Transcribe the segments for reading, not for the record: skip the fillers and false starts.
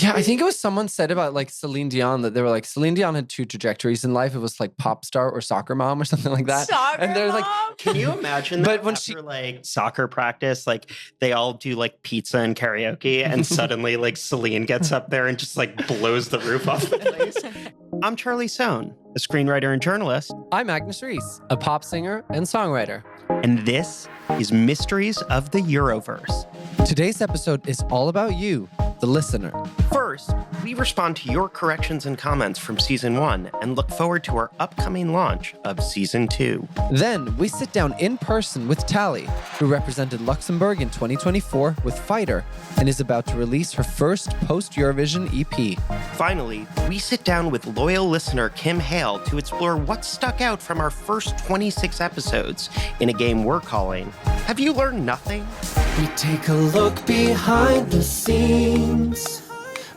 Yeah, I think it was someone said about like Celine Dion that they were like, Celine Dion had two trajectories in life. It was like pop star or soccer mom or something like that. And they're like, can you imagine that after like soccer practice, like they all do like pizza and karaoke and suddenly like Celine gets up there and just like blows the roof off the place? I'm Charlie Sohn, a screenwriter and journalist. I'm Agnes Reese, a pop singer and songwriter. And this is Mysteries of the Euroverse. Today's episode is all about you, the listener. First, we respond to your corrections and comments from Season 1 and look forward to our upcoming launch of Season 2. Then, we sit down in person with Tali, who represented Luxembourg in 2024 with Fighter and is about to release her first post-Eurovision EP. Finally, we sit down with loyal listener Kim Hale to explore what stuck out from our first 26 episodes in a game we're calling Have You Learned Nothing? We take a look behind the scenes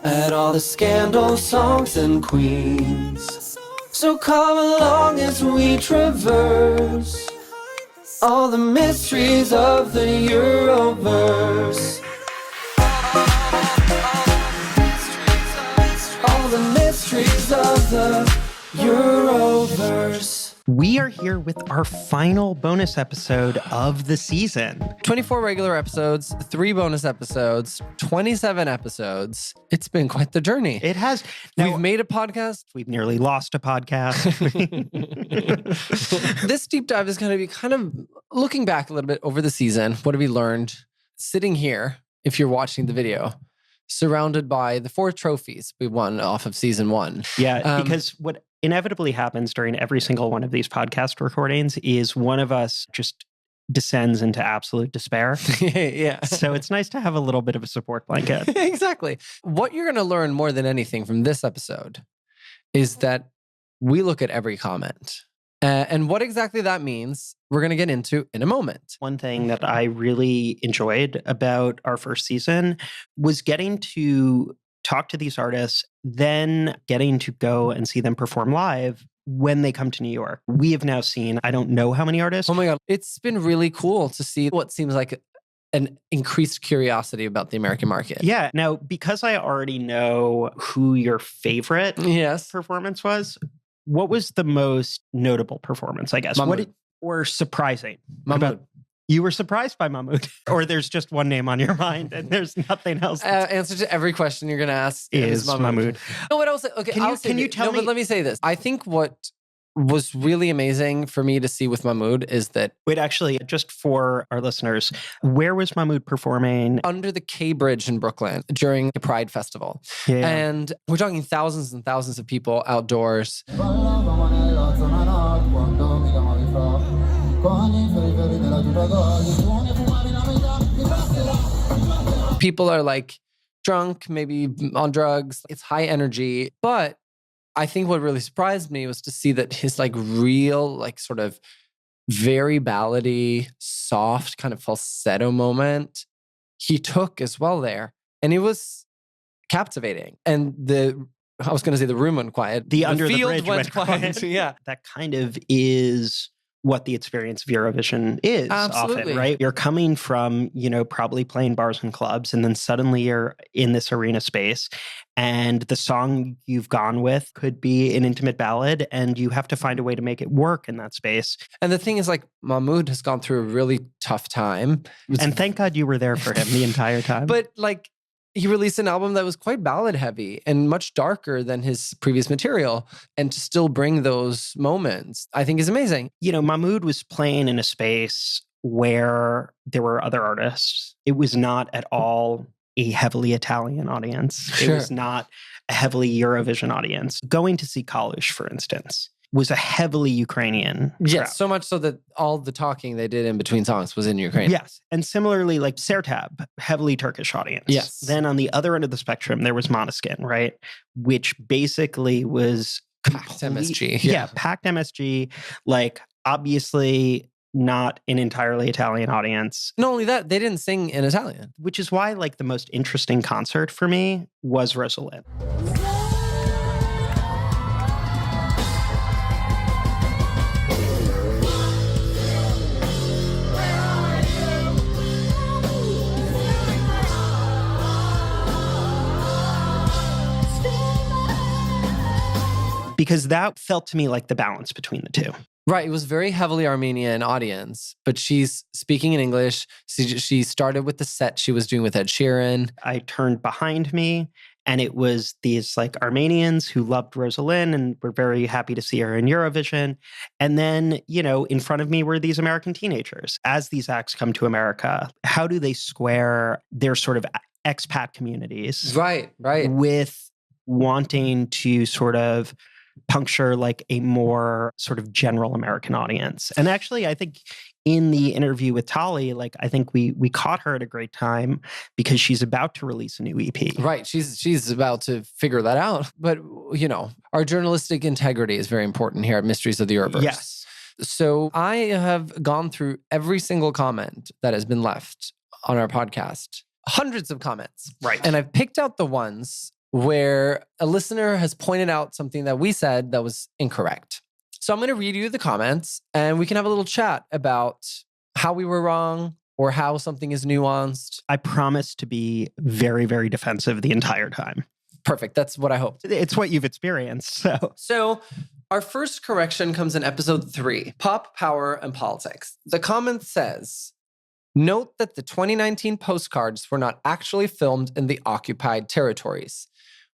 at all the scandal songs and queens. So come along as we traverse all the mysteries of the Euroverse. All the mysteries of the Euroverse. We are here with our final bonus episode of the season. 24 regular episodes, 3 bonus episodes, 27 episodes. It's been quite the journey. It has. Now, we've made a podcast. We've nearly lost a podcast. This deep dive is going to be kind of looking back a little bit over the season. What have we learned? Sitting here, if you're watching the video, surrounded by the 4 trophies we won off of season 1. Yeah, because what inevitably happens during every single one of these podcast recordings is one of us just descends into absolute despair. Yeah. So it's nice to have a little bit of a support blanket. Exactly. What you're going to learn more than anything from this episode is that we look at every comment. And what exactly that means, we're going to get into in a moment. One thing that I really enjoyed about our first season was getting to talk to these artists, then getting to go and see them perform live when they come to New York. We have now seen, I don't know how many artists. Oh my God. It's been really cool to see what seems like an increased curiosity about the American market. Yeah. Now, because I already know who your favorite performance was, what was the most notable performance, I guess? Mahmoud. Or surprising? Mahmoud. You were surprised by Mahmoud? Or there's just one name on your mind and there's nothing else? Answer to every question you're going to ask is Mahmoud. No, what else? Okay, can you tell me? But let me say this. I think what was really amazing for me to see with Mahmoud is that... Wait, actually, just for our listeners, where was Mahmoud performing? Under the K Bridge in Brooklyn during the Pride Festival. Yeah. And we're talking thousands and thousands of people outdoors. People are like drunk, maybe on drugs. It's high energy. But I think what really surprised me was to see that his like real, like sort of very ballady, soft kind of falsetto moment he took as well there. And it was captivating. And I was going to say the room went quiet. The under the field bridge went quiet. Yeah. That kind of is what the experience of Eurovision is. Absolutely. Often, right? You're coming from, probably playing bars and clubs, and then suddenly you're in this arena space, and the song you've gone with could be an intimate ballad, and you have to find a way to make it work in that space. And the thing is, like, Mahmoud has gone through a really tough time. And thank God you were there for him the entire time. But, like, he released an album that was quite ballad heavy and much darker than his previous material. And to still bring those moments, I think is amazing. Mahmoud was playing in a space where there were other artists. It was not at all a heavily Italian audience. Sure. It was not a heavily Eurovision audience. Going to see Kalush, for instance, was a heavily Ukrainian crowd. Yes, so much so that all the talking they did in between songs was in Ukraine. Yes. And similarly, like Sertab, heavily Turkish audience. Yes. Then on the other end of the spectrum, there was Måneskin, right? Which basically was packed MSG. Yeah, packed MSG. Like, obviously not an entirely Italian audience. Not only that, they didn't sing in Italian. Which is why, like, the most interesting concert for me was Rosalind. Because that felt to me like the balance between the two. Right. It was very heavily Armenian audience, but she's speaking in English. She started with the set she was doing with Ed Sheeran. I turned behind me and it was these like Armenians who loved Rosalind and were very happy to see her in Eurovision. And then, in front of me were these American teenagers. As these acts come to America, how do they square their sort of expat communities? Right. With wanting to sort of puncture like a more sort of general American audience. And actually, I think in the interview with Tali, like I think we caught her at a great time because she's about to release a new EP. Right. She's about to figure that out. But, our journalistic integrity is very important here at Mysteries of the Euroverse. Yes. So I have gone through every single comment that has been left on our podcast. Hundreds of comments. Right. And I've picked out the ones where a listener has pointed out something that we said that was incorrect. So I'm going to read you the comments and we can have a little chat about how we were wrong or how something is nuanced. I promise to be very, very defensive the entire time. Perfect. That's what I hoped. It's what you've experienced. So our first correction comes in episode 3, Pop, Power, and Politics. The comment says, note that the 2019 postcards were not actually filmed in the occupied territories.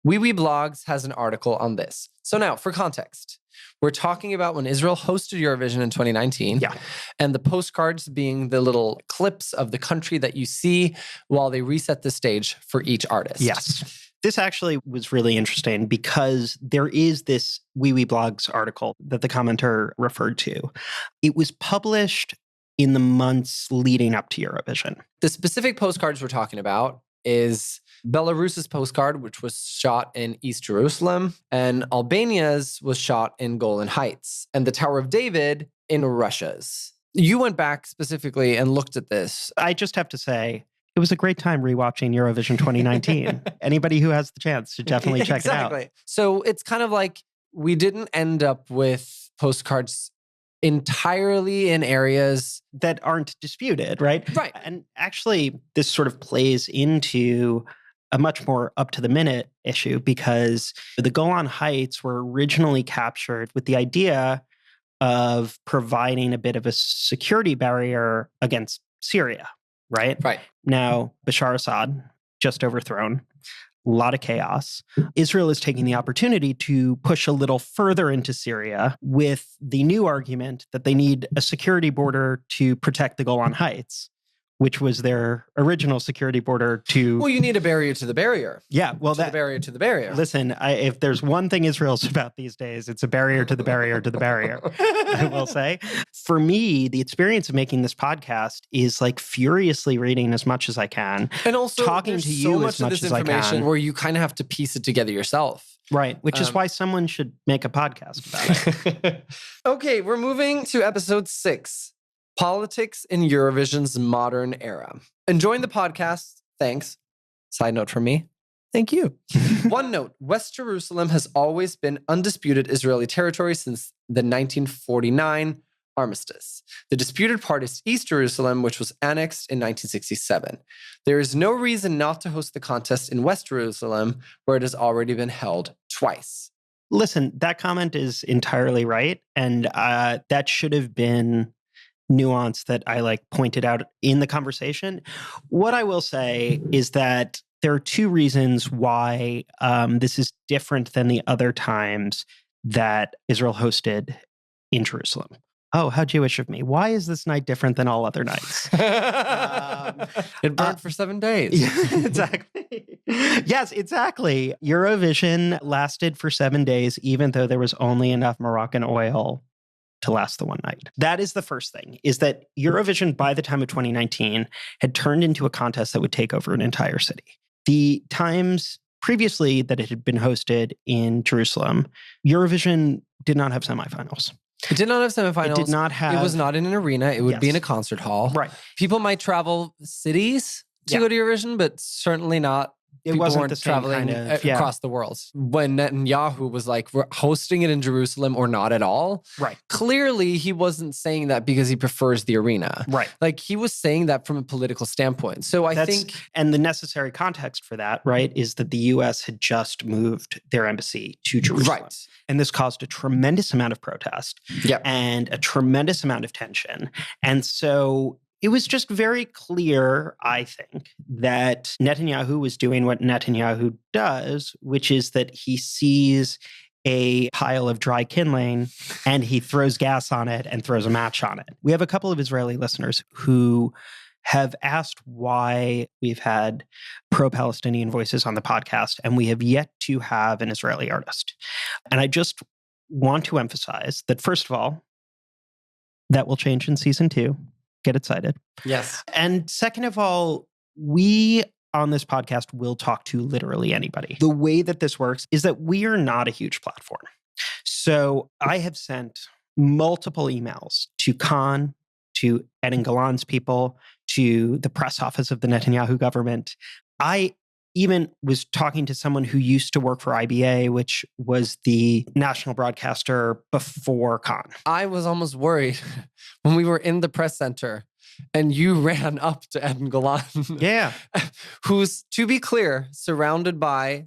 Wee Wee Blogs has an article on this. So now, for context, we're talking about when Israel hosted Eurovision in 2019. Yeah. And the postcards being the little clips of the country that you see while they reset the stage for each artist. Yes. This actually was really interesting because there is this Wee Wee Blogs article that the commenter referred to. It was published in the months leading up to Eurovision. The specific postcards we're talking about is Belarus's postcard, which was shot in East Jerusalem, and Albania's was shot in Golan Heights, and the Tower of David in Russia's. You went back specifically and looked at this. I just have to say, it was a great time rewatching Eurovision 2019. Anybody who has the chance should definitely check it out. So it's kind of like we didn't end up with postcards entirely in areas that aren't disputed, right? Right. And actually, this sort of plays into a much more up-to-the-minute issue because the Golan Heights were originally captured with the idea of providing a bit of a security barrier against Syria, right? Right. Now, Bashar Assad, just overthrown, a lot of chaos. Israel is taking the opportunity to push a little further into Syria with the new argument that they need a security border to protect the Golan Heights, which was their original security border to... Well, you need a barrier to the barrier. Yeah, well, the barrier to the barrier. Listen, if there's one thing Israel's about these days, it's a barrier to the barrier to the barrier, I will say. For me, the experience of making this podcast is like furiously reading as much as I can. And also talking to you as much as I can. Where you kind of have to piece it together yourself. Right, which is why someone should make a podcast about it. Okay, we're moving to episode 6. Politics in Eurovision's modern era. Enjoying the podcast? Thanks. Side note from me. Thank you. One note, West Jerusalem has always been undisputed Israeli territory since the 1949 armistice. The disputed part is East Jerusalem, which was annexed in 1967. There is no reason not to host the contest in West Jerusalem, where it has already been held twice. Listen, that comment is entirely right. And that should have been nuance that I pointed out in the conversation. What I will say is that there are 2 reasons why this is different than the other times that Israel hosted in Jerusalem. Oh, how Jewish of me. Why is this night different than all other nights? It burned for 7 days. Yeah, exactly. Yes, exactly. Eurovision lasted for 7 days, even though there was only enough Moroccan oil to last the one night. That is the first thing, is that Eurovision, by the time of 2019, had turned into a contest that would take over an entire city. The times previously that it had been hosted in Jerusalem, Eurovision did not have semifinals. It did not have semifinals. It did not have... It was not in an arena. It would be in a concert hall. Right. People might travel cities to go to Eurovision, but certainly not people wasn't weren't the same traveling kind of, yeah. across the world. When Netanyahu was like, we're hosting it in Jerusalem or not at all. Right. Clearly, he wasn't saying that because he prefers the arena. Right. Like he was saying that from a political standpoint. So I think... And the necessary context for that, right, is that the U.S. had just moved their embassy to Jerusalem. Right. And this caused a tremendous amount of protest and a tremendous amount of tension. And so it was just very clear, I think, that Netanyahu was doing what Netanyahu does, which is that he sees a pile of dry kindling and he throws gas on it and throws a match on it. We have a couple of Israeli listeners who have asked why we've had pro-Palestinian voices on the podcast and we have yet to have an Israeli artist. And I just want to emphasize that, first of all, that will change in season 2. Get excited. Yes. And second of all, we on this podcast will talk to literally anybody. The way that this works is that we are not a huge platform. So I have sent multiple emails to Khan, to Eden Galan's people, to the press office of the Netanyahu government. I even was talking to someone who used to work for IBA, which was the national broadcaster before Khan. I was almost worried when we were in the press center and you ran up to Eden Galan. Yeah. Who's, to be clear, surrounded by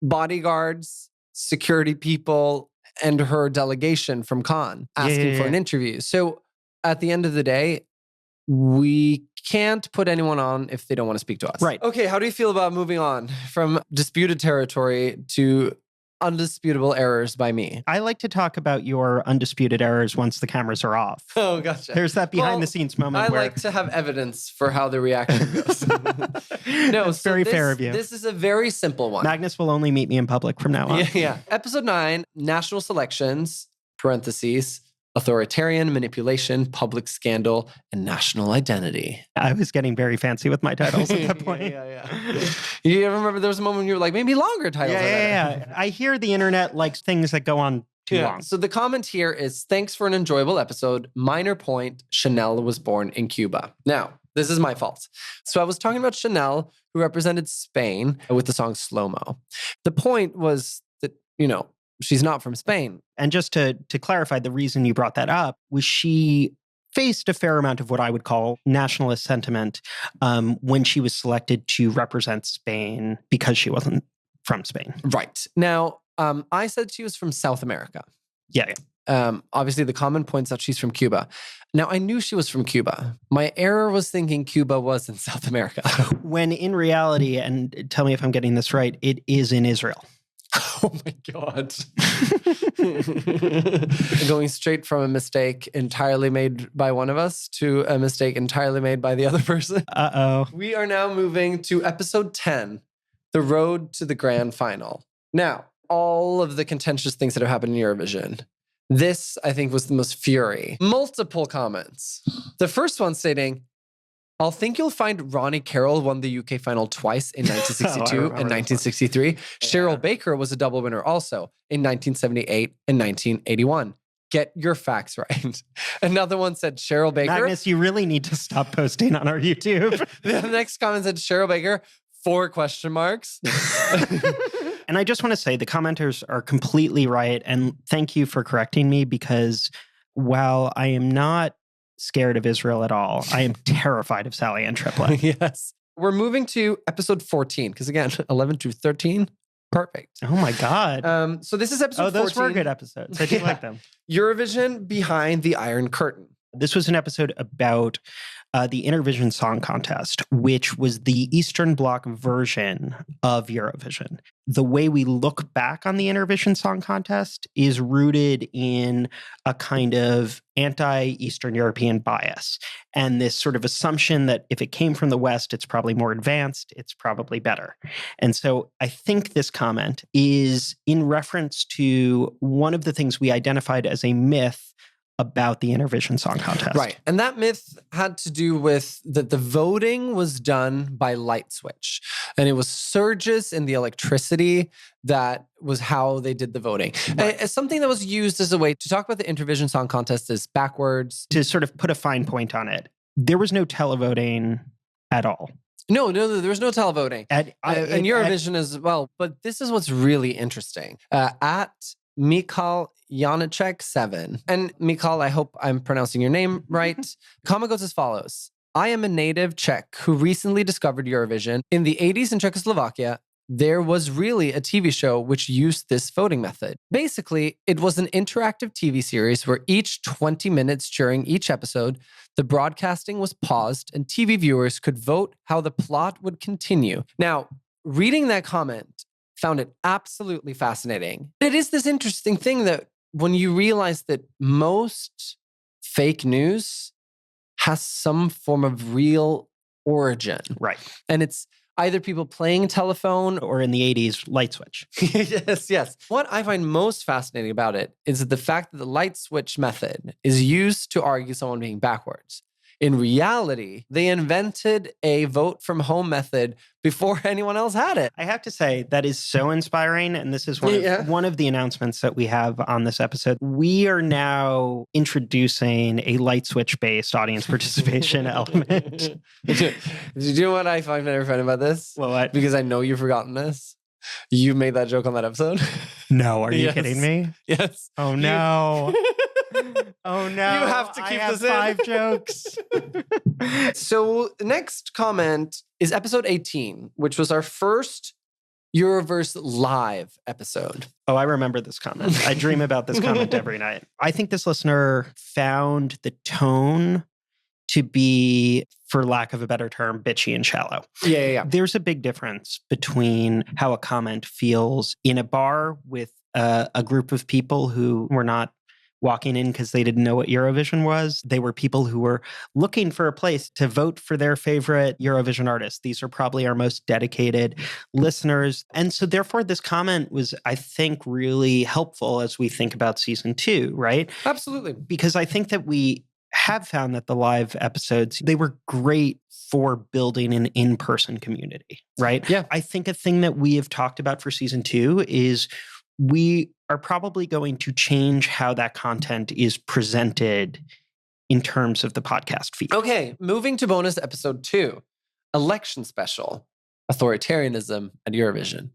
bodyguards, security people, and her delegation from Khan asking for an interview. So at the end of the day, we can't put anyone on if they don't want to speak to us. Right. Okay, how do you feel about moving on from disputed territory to undisputable errors by me? I like to talk about your undisputed errors once the cameras are off. Oh, gotcha. There's that behind the scenes moment I like to have evidence for how the reaction goes. No, it's very fair of you. This is a very simple one. Magnus will only meet me in public from now on. Yeah. Episode 9, national selections, parentheses, authoritarian manipulation, public scandal, and national identity. I was getting very fancy with my titles at that point. You remember there was a moment when you were like, maybe longer titles. Yeah. I hear the internet likes things that go on too long. So the comment here is, thanks for an enjoyable episode. Minor point, Chanel was born in Cuba. Now, this is my fault. So I was talking about Chanel, who represented Spain with the song Slow Mo. The point was that, she's not from Spain. And just to clarify, the reason you brought that up was she faced a fair amount of what I would call nationalist sentiment when she was selected to represent Spain because she wasn't from Spain. Right. Now, I said she was from South America. Yeah. Obviously, the common points out she's from Cuba. Now, I knew she was from Cuba. My error was thinking Cuba was in South America. When in reality, and tell me if I'm getting this right, it is in Israel. Oh my God. Going straight from a mistake entirely made by one of us to a mistake entirely made by the other person. Uh-oh. We are now moving to episode 10, the road to the grand final. Now, all of the contentious things that have happened in Eurovision. This, I think, was the most fury. Multiple comments. The first one stating, I'll think you'll find Ronnie Carroll won the UK final twice in 1962 and 1963. Yeah. Cheryl Baker was a double winner also in 1978 and 1981. Get your facts right. Another one said Cheryl Baker. Magnus, you really need to stop posting on our YouTube. The next comment said Cheryl Baker, 4 question marks. And I just want to say the commenters are completely right. And thank you for correcting me, because while I am not scared of Israel at all, I am terrified of Sally Ann Triplett. Yes. We're moving to episode 14, because again, 11 to 13, perfect. Oh my God. So this is episode 14. Oh, those were good episodes. I do like them. Eurovision Behind the Iron Curtain. This was an episode about the Intervision Song Contest, which was the Eastern Bloc version of Eurovision. The way we look back on the Intervision Song Contest is rooted in a kind of anti-Eastern European bias and this sort of assumption that if it came from the West, it's probably more advanced, it's probably better. And so I think this comment is in reference to one of the things we identified as a myth about the Intervision Song Contest. Right. And that myth had to do with that the voting was done by light switch. And it was surges in the electricity that was how they did the voting. Right. And something that was used as a way to talk about the Intervision Song Contest is backwards. To sort of put a fine point on it, there was no televoting at all. No, there was no televoting. And Eurovision as well. But this is what's really interesting. At Mikhail Janicek 7. And Mikhail, I hope I'm pronouncing your name right. Comment goes as follows. I am a native Czech who recently discovered Eurovision. In the 80s in Czechoslovakia, there was really a TV show which used this voting method. Basically, it was an interactive TV series where each 20 minutes during each episode, the broadcasting was paused and TV viewers could vote how the plot would continue. Now, reading that comment, found it absolutely fascinating. It is this interesting thing that when you realize that most fake news has some form of real origin. Right. And it's either people playing telephone or in the 80s, light switch. Yes. What I find most fascinating about it is the fact that the light switch method is used to argue someone being backwards. In reality, they invented a vote from home method before anyone else had it. I have to say, that is so inspiring. And this is one of the announcements that we have on this episode. We are now introducing a light switch-based audience participation element. Do you know what I find very funny about this? Well, what? Because I know you've forgotten this. You made that joke on that episode. No, are you kidding me? Yes. Oh, no. Oh, no. You have to keep this in. 5 jokes. So the next comment is episode 18, which was our first Euroverse live episode. Oh, I remember this comment. I dream about this comment every night. I think this listener found the tone to be, for lack of a better term, bitchy and shallow. Yeah. There's a big difference between how a comment feels in a bar with a group of people who were not walking in because they didn't know what Eurovision was. They were people who were looking for a place to vote for their favorite Eurovision artist. These are probably our most dedicated listeners. And so therefore, this comment was, I think, really helpful as we think about season 2, right? Absolutely. Because I think that we have found that the live episodes, they were great for building an in-person community, right? Yeah. I think a thing that we have talked about for season 2 is we are probably going to change how that content is presented in terms of the podcast feed. Okay, moving to bonus episode 2, election special, authoritarianism at Eurovision.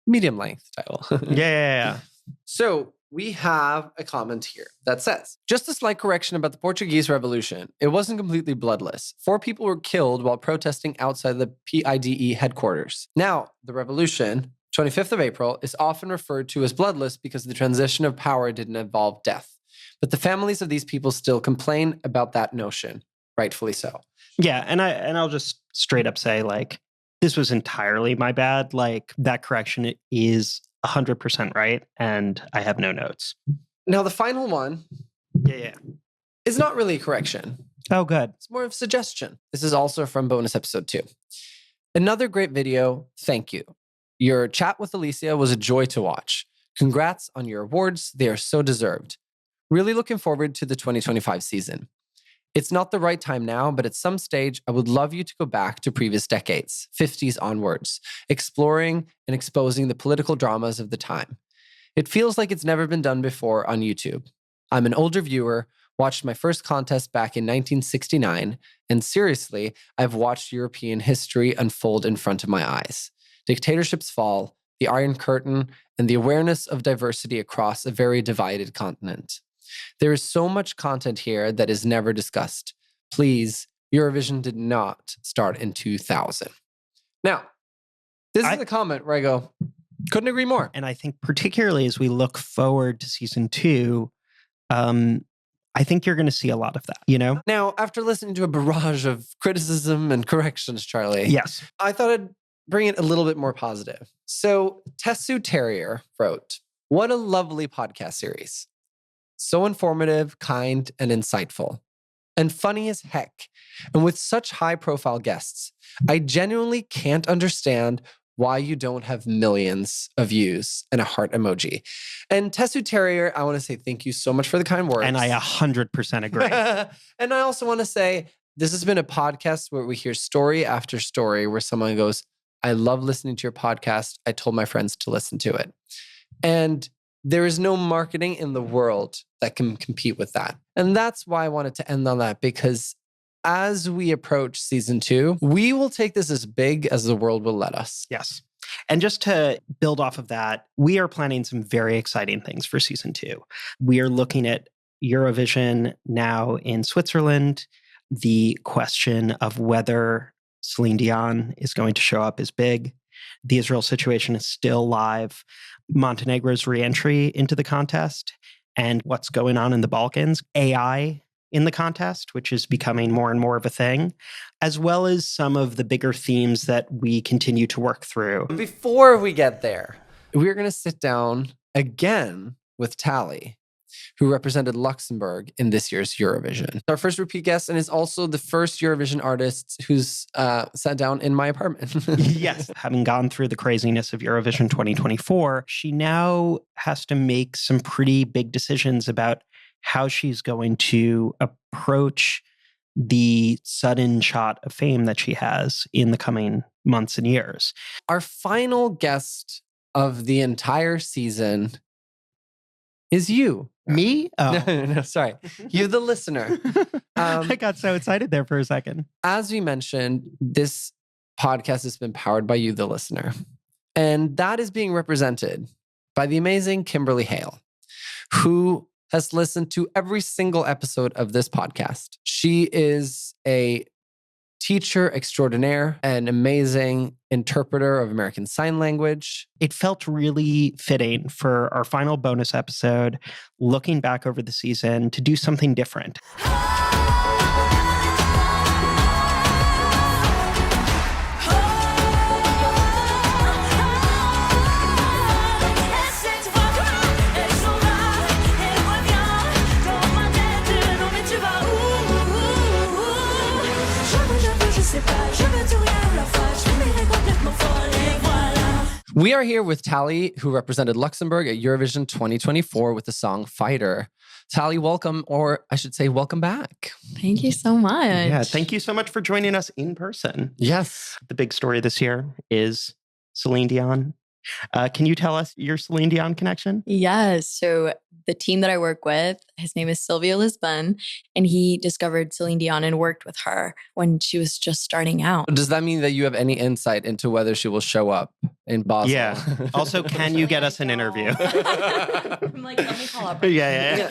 Medium length title. Yeah. So we have a comment here that says, just a slight correction about the Portuguese Revolution. It wasn't completely bloodless. 4 people were killed while protesting outside the PIDE headquarters. Now, the revolution, 25th of April, is often referred to as bloodless because the transition of power didn't involve death. But the families of these people still complain about that notion, rightfully so. Yeah, and I'll just straight up say, like, this was entirely my bad. Like, that correction is 100% right, and I have no notes. Now, the final one is not really a correction. Oh, good. It's more of a suggestion. This is also from bonus episode 2. Another great video. Thank you. Your chat with Alicia was a joy to watch. Congrats on your awards. They are so deserved. Really looking forward to the 2025 season. It's not the right time now, but at some stage, I would love you to go back to previous decades, 50s onwards, exploring and exposing the political dramas of the time. It feels like it's never been done before on YouTube. I'm an older viewer, watched my first contest back in 1969, and seriously, I've watched European history unfold in front of my eyes. Dictatorships fall, the Iron Curtain, and the awareness of diversity across a very divided continent. There is so much content here that is never discussed. Please, Eurovision did not start in 2000. Now, this is the comment where I go, couldn't agree more. And I think particularly as we look forward to season 2, I think you're going to see a lot of that, you know? Now, after listening to a barrage of criticism and corrections, Charlie, yes, I thought I'd bring it a little bit more positive. So Tessu Terrier wrote, what a lovely podcast series. So informative, kind, and insightful. And funny as heck. And with such high-profile guests, I genuinely can't understand why you don't have millions of views and a heart emoji. And Tessu Terrier, I want to say thank you so much for the kind words. And I 100% agree. And I also want to say, this has been a podcast where we hear story after story where someone goes, I love listening to your podcast. I told my friends to listen to it. And there is no marketing in the world that can compete with that. And that's why I wanted to end on that, because as we approach season 2, we will take this as big as the world will let us. Yes. And just to build off of that, we are planning some very exciting things for season 2. We are looking at Eurovision now in Switzerland. The question of whether Celine Dion is going to show up is big. The Israel situation is still live. Montenegro's reentry into the contest and what's going on in the Balkans. AI in the contest, which is becoming more and more of a thing, as well as some of the bigger themes that we continue to work through. Before we get there, we're going to sit down again with Tali, who represented Luxembourg in this year's Eurovision. Our first repeat guest, and is also the first Eurovision artist who's sat down in my apartment. Yes. Having gone through the craziness of Eurovision 2024, she now has to make some pretty big decisions about how she's going to approach the sudden shot of fame that she has in the coming months and years. Our final guest of the entire season is you. Me? Oh. No, sorry. You, the listener. I got so excited there for a second. As we mentioned, this podcast has been powered by you, the listener. And that is being represented by the amazing Kimberly Hale, who has listened to every single episode of this podcast. She is a teacher extraordinaire, an amazing interpreter of American Sign Language. It felt really fitting for our final bonus episode, looking back over the season, to do something different. We are here with Tali, who represented Luxembourg at Eurovision 2024 with the song Fighter. Tali, welcome, or I should say welcome back. Thank you so much. Yeah, thank you so much for joining us in person. Yes. The big story this year is Celine Dion. Can you tell us your Celine Dion connection? Yes. So the team that I work with, his name is Silvio Lisbon, and he discovered Celine Dion and worked with her when she was just starting out. Does that mean that you have any insight into whether she will show up in Basel? Yeah. Also, can you get us an interview? I'm like, let me call up. Yeah.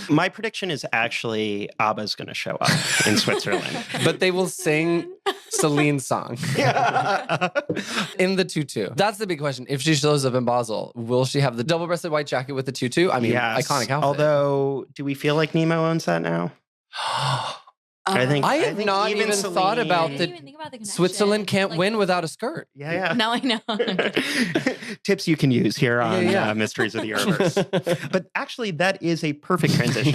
My prediction is actually ABBA's going to show up in Switzerland. But they will sing Celine's song in the tutu. That's the big question. If she shows up in Basel, will she have the double-breasted white jacket with the tutu? I mean, yes. Iconic outfit. Although, do we feel like Nemo owns that now? I have not even thought about the connection. Switzerland can't win without a skirt. Yeah. Now I know. Tips you can use here on Mysteries of the Universe. But actually, that is a perfect transition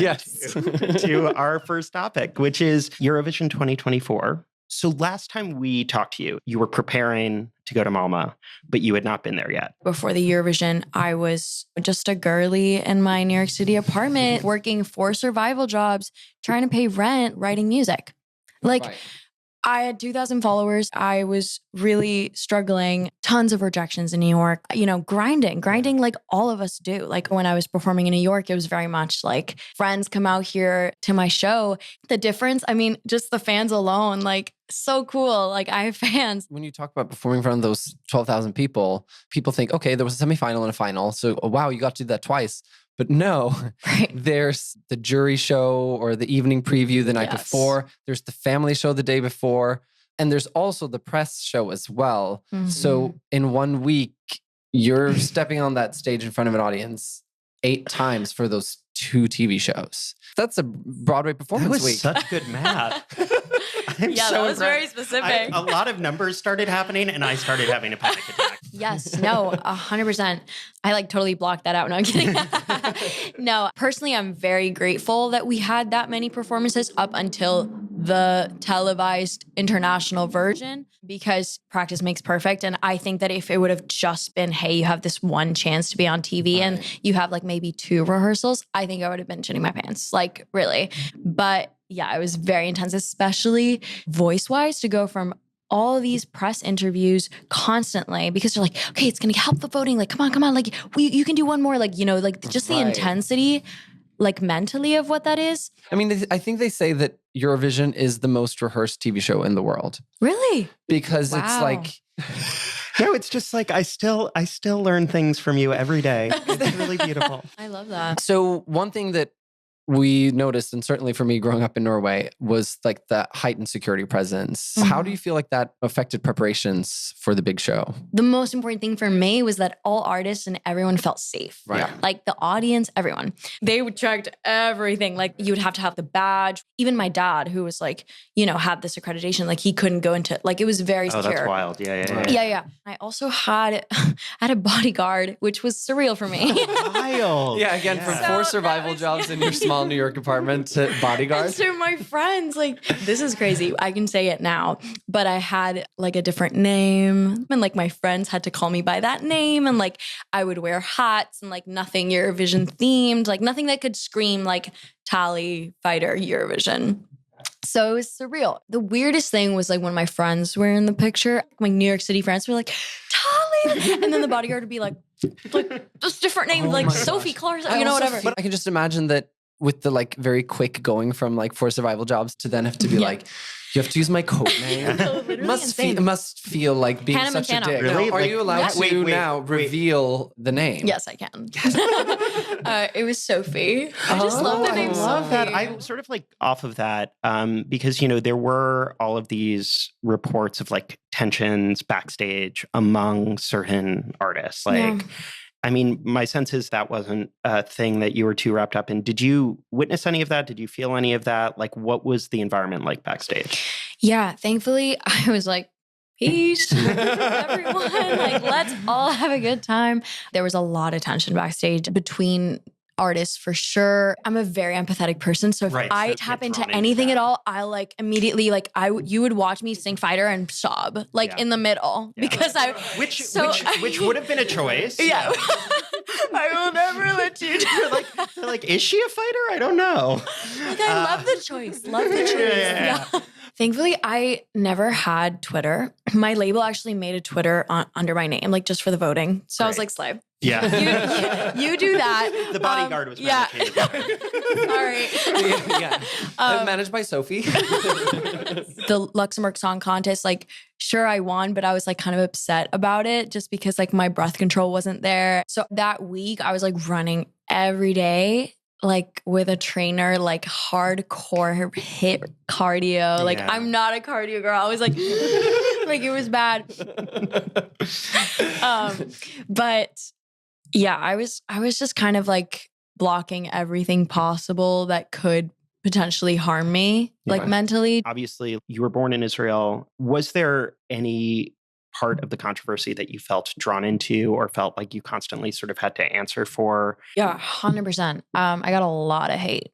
to our first topic, which is Eurovision 2024. So last time we talked to you, you were preparing to go to Malmö, but you had not been there yet. Before the Eurovision, I was just a girly in my New York City apartment, working 4 survival jobs, trying to pay rent, writing music. Right. I had 2,000 followers. I was really struggling, tons of rejections in New York, grinding like all of us do. Like when I was performing in New York, it was very much like friends come out here to my show. The difference, just the fans alone, so cool. Like I have fans. When you talk about performing in front of those 12,000 people think, okay, there was a semifinal and a final. So, wow, you got to do that twice. But no, there's the jury show or the evening preview the night before. There's the family show the day before. And there's also the press show as well. Mm-hmm. So in 1 week, you're stepping on that stage in front of an audience 8 times for those 2 TV shows. That's a Broadway performance week. That was such good math. That was very specific. A lot of numbers started happening and I started having a panic attack. Yes, no, 100%. I totally blocked that out. No, I'm kidding. No, personally, I'm very grateful that we had that many performances up until the televised international version, because practice makes perfect. And I think that if it would have just been, hey, you have this one chance to be on TV and you have maybe 2 rehearsals, I think I would have been shitting my pants, really. But yeah, it was very intense, especially voice-wise, to go from all of these press interviews constantly, because they're like, okay, it's going to help the voting. Come on. You can do one more. Just the intensity. like mentally of what that is. I mean, I think they say that Eurovision is the most rehearsed TV show in the world Really? because it's Wow. like, No, it's just like I still learn things from you every day. It's really beautiful. I love that. so one thing that we noticed, and certainly for me growing up in Norway, was like the heightened security presence. How do you feel like that affected preparations for the big show? The most important thing for me was that all artists and everyone felt safe. Right. Yeah. Like the audience, everyone. They checked everything. Like you would have to have the badge. Even my dad, who was like, you know, had this accreditation, like he couldn't go into, like it was very Oh, secure. that's wild. Yeah. Yeah. I also had a bodyguard, which was surreal for me. Wild. Yeah, again, from So 4 that survival was- jobs in your small New York apartment to bodyguard. And so my friends, like, this is crazy. I can say it now, but I had like a different name. And like my friends had to call me by that name. And like I would wear hats and like nothing Eurovision themed, like nothing that could scream like Tali fighter Eurovision. So it was surreal. The weirdest thing was like when my friends were in the picture, my New York City friends were like, Tali. And then the bodyguard would be like just different names, like Sophie Clark, you know, whatever. I can just imagine that with the like very quick going from like 4 survival jobs to then have to be Yeah. like, you have to use my code name. Literally insane. Must feel like being Hannah such a Montana. dick. Really? Now, are Like- you allowed Yes. to Wait, now wait. reveal the name? Yes, I can. It was Sophie. I just love the name I love Sophie. that. I'm sort of like off of that because, you know, there were all of these reports of like tensions backstage among certain artists. Like, Yeah. I mean, my sense is that wasn't a thing that you were too wrapped up in. Did you witness any of that? Did you feel any of that? Like, what was the environment like backstage? Yeah, thankfully, I was like, peace, everyone. Like, let's all have a good time. There was a lot of tension backstage between artists for sure. I'm a very empathetic person. So if Right, I so tap get into drawn into anything that. at all, I like immediately, like, you would watch me sing Fighter and sob, like Yeah. in the middle Yeah. because Which would have been a choice. Yeah. I will never let you down. They're like, is she a fighter? I don't know. Like, I love the choice. Love the choice. Yeah. Thankfully, I never had Twitter. My label actually made a Twitter under my name, like just for the voting. So I was Great. like, Slave, Yeah. you do that. The bodyguard was yeah. managed. Sorry. yeah. Managed by Sophie. The Luxembourg Song Contest, like, sure, I won, but I was like kind of upset about it just because like my breath control wasn't there. So that week, I was like running every day, like with a trainer, like hardcore hit cardio. Like, Yeah. I'm not a cardio girl. I was like, like it was bad. But yeah, I was just kind of like blocking everything possible that could potentially harm me, like Yeah. mentally. Obviously, you were born in Israel. Was there any part of the controversy that you felt drawn into or felt like you constantly sort of had to answer for? Yeah, 100%. I got a lot of hate.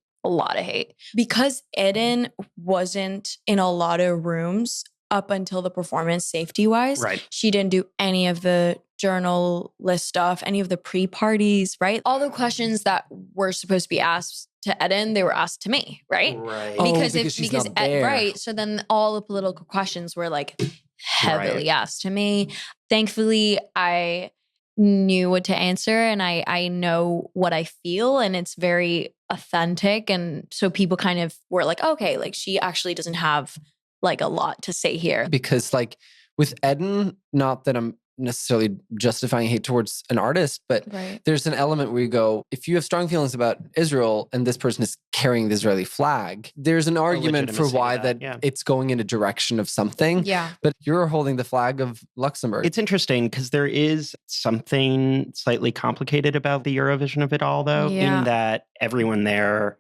Because Eden wasn't in a lot of rooms up until the performance safety wise. Right. She didn't do any of the journalist stuff, any of the pre-parties, right? All the questions that were supposed to be asked to Eden, they were asked to me, right? Right. Oh, Because she's not there. right. So then all the political questions were like heavily asked to me. Thankfully, I knew what to answer and I know what I feel and it's very authentic. And so people kind of were like, okay, like she actually doesn't have like a lot to say here. Because like with Eden, not that I'm necessarily justifying hate towards an artist, but Right. there's an element where you go, if you have strong feelings about Israel and this person is carrying the Israeli flag, there's an argument for legitimacy why to that that, yeah. it's going in a direction of something. Yeah. But you're holding the flag of Luxembourg. It's interesting because there is something slightly complicated about the Eurovision of it all, though, Yeah. in that everyone there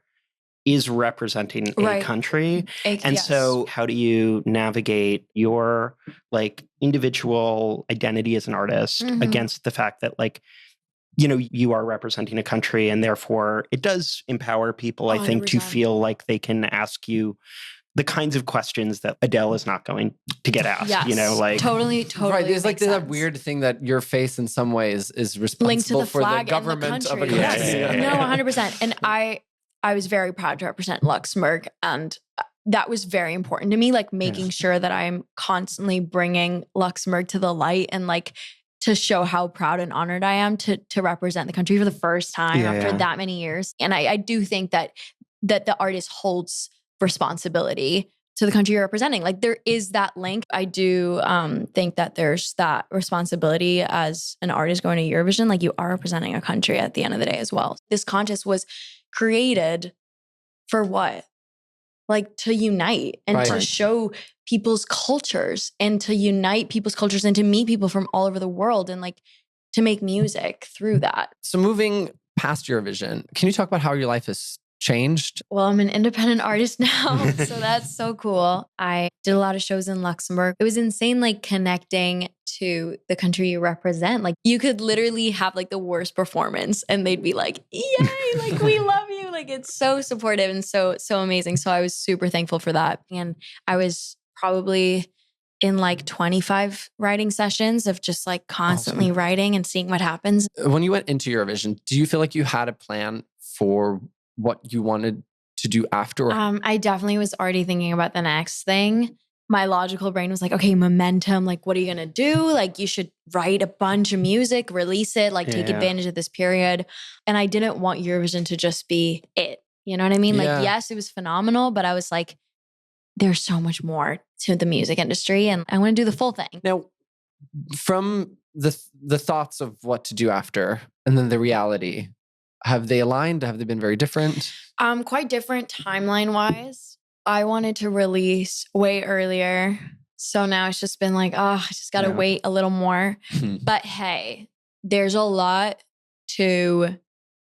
is representing a Right. country. And Yes. so how do you navigate your like individual identity as an artist Mhm. against the fact that like, you know, you are representing a country and therefore it does empower people, I think, to 100%. feel like they can ask you the kinds of questions that Adele is not going to get asked, Yes. you know, like totally right. There's like makes that sense. weird thing that your face in some ways is linked to responsible the for the flag and the government of a country. country. Yes. No, 100%. And I was very proud to represent Luxembourg and that was very important to me, like making sure that I'm constantly bringing Luxembourg to the light and like to show how proud and honored I am to represent the country for the first time after that many years. And I do think that the artist holds responsibility to the country you're representing. Like there is that link. I do think that there's that responsibility as an artist going to Eurovision. Like you are representing a country at the end of the day as well. This contest was created for what? Like to unite and to show people's cultures and to unite people's cultures and to meet people from all over the world and like to make music through that. So moving past Eurovision, can you talk about how your life has changed? Well, I'm an independent artist now, so that's so cool. I did a lot of shows in Luxembourg. It was insane, like connecting to the country you represent. Like you could literally have like the worst performance and they'd be like, yay, like we love you. Like it's so supportive and so amazing. So I was super thankful for that. And I was probably in like 25 writing sessions of just like constantly writing and seeing what happens. When you went into Eurovision, do you feel like you had a plan for what you wanted to do after? I definitely was already thinking about the next thing. My logical brain was like, okay, momentum. Like, what are you going to do? Like, you should write a bunch of music, release it, like take advantage of this period. And I didn't want Eurovision to just be it. You know what I mean? Like, yes, it was phenomenal, but I was like, there's so much more to the music industry and I want to do the full thing. Now, from the thoughts of what to do after and then the reality, have they aligned? Have they been very different? Quite different timeline wise. I wanted to release way earlier. So now it's just been like, I just got to wait a little more. But hey, there's a lot to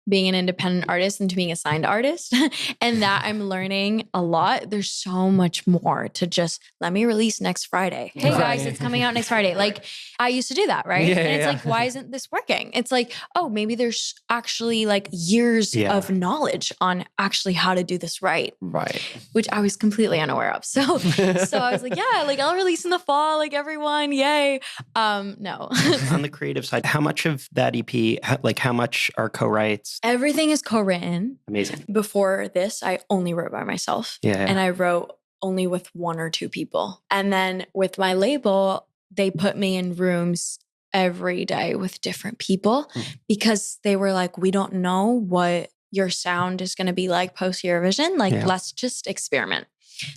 being an independent artist and to being a signed artist. And that I'm learning a lot. There's so much more to just let me release next Friday. Hey guys, it's coming out next Friday. Like I used to do that, right? Yeah, and it's like, why isn't this working? It's like, oh, maybe there's actually like years of knowledge on actually how to do this right. Right. Which I was completely unaware of. So I was like, yeah, like I'll release in the fall, like everyone, yay. No. On the creative side, how much of that EP, like how much are co-writes? Everything is co-written. Amazing. Before this, I only wrote by myself. And I wrote only with one or two people. And then with my label, they put me in rooms every day with different people because they were like, we don't know what your sound is going to be like post-Eurovision. Like, let's just experiment.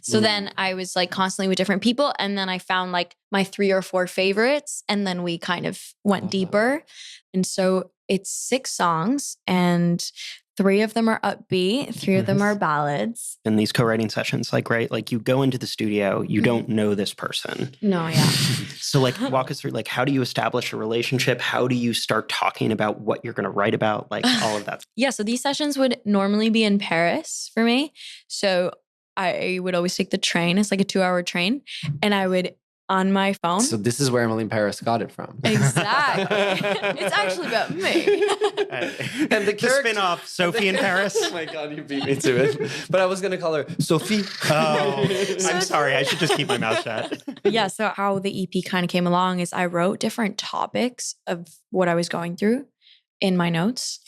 So then I was like constantly with different people. And then I found like my 3 or 4 favorites. And then we kind of went deeper. And so it's 6 songs and 3 of them are upbeat, 3 of them are ballads. And these co-writing sessions, like, right, like you go into the studio, you don't know this person. No, So like walk us through, like, how do you establish a relationship? How do you start talking about what you're going to write about? Like all of that. So these sessions would normally be in Paris for me. So I would always take the train. It's like a 2-hour train. And I would, on my phone. So this is where Emily in Paris got it from. Exactly. It's actually about me. And the spin-off, Sophie in Paris. Oh my God, you beat me to it. But I was going to call her Sophie. Oh, I'm sorry. I should just keep my mouth shut. So how the EP kind of came along is I wrote different topics of what I was going through in my notes.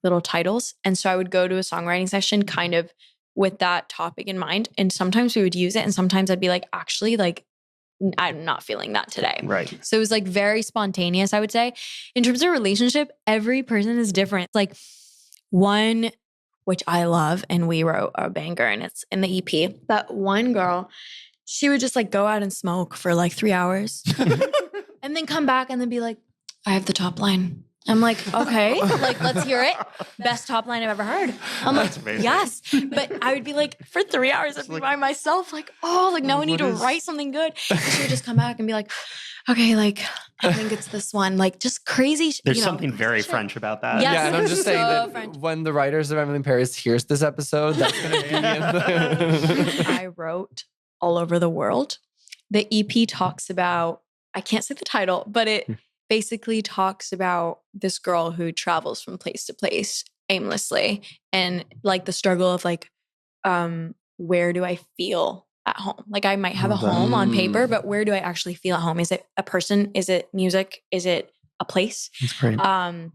Little titles. And so I would go to a songwriting session kind of with that topic in mind. And sometimes we would use it. And sometimes I'd be like, actually, like, I'm not feeling that today. Right. So it was like very spontaneous, I would say. In terms of relationship, every person is different. Like one, which I love, and we wrote a banger and it's in the EP. But one girl, she would just like go out and smoke for like 3 hours and then come back and then be like, I have the top line. I'm like, okay, like, let's hear it. Best top line I've ever heard. I'm like, yes. But I would be like, for 3 hours, I'd be by myself, like, like now I need to write something good. And she would just come back and be like, okay, like, I think it's this one. Like, just crazy. There's something very French about that. Yes, and I'm just saying that French. When the writers of Emily in Paris hears this episode, that's going to be in the... I wrote all over the world. The EP talks about, I can't say the title, but it basically talks about this girl who travels from place to place aimlessly and like the struggle of like, where do I feel at home? Like I might have a home on paper, but where do I actually feel at home? Is it a person? Is it music? Is it a place? That's great. And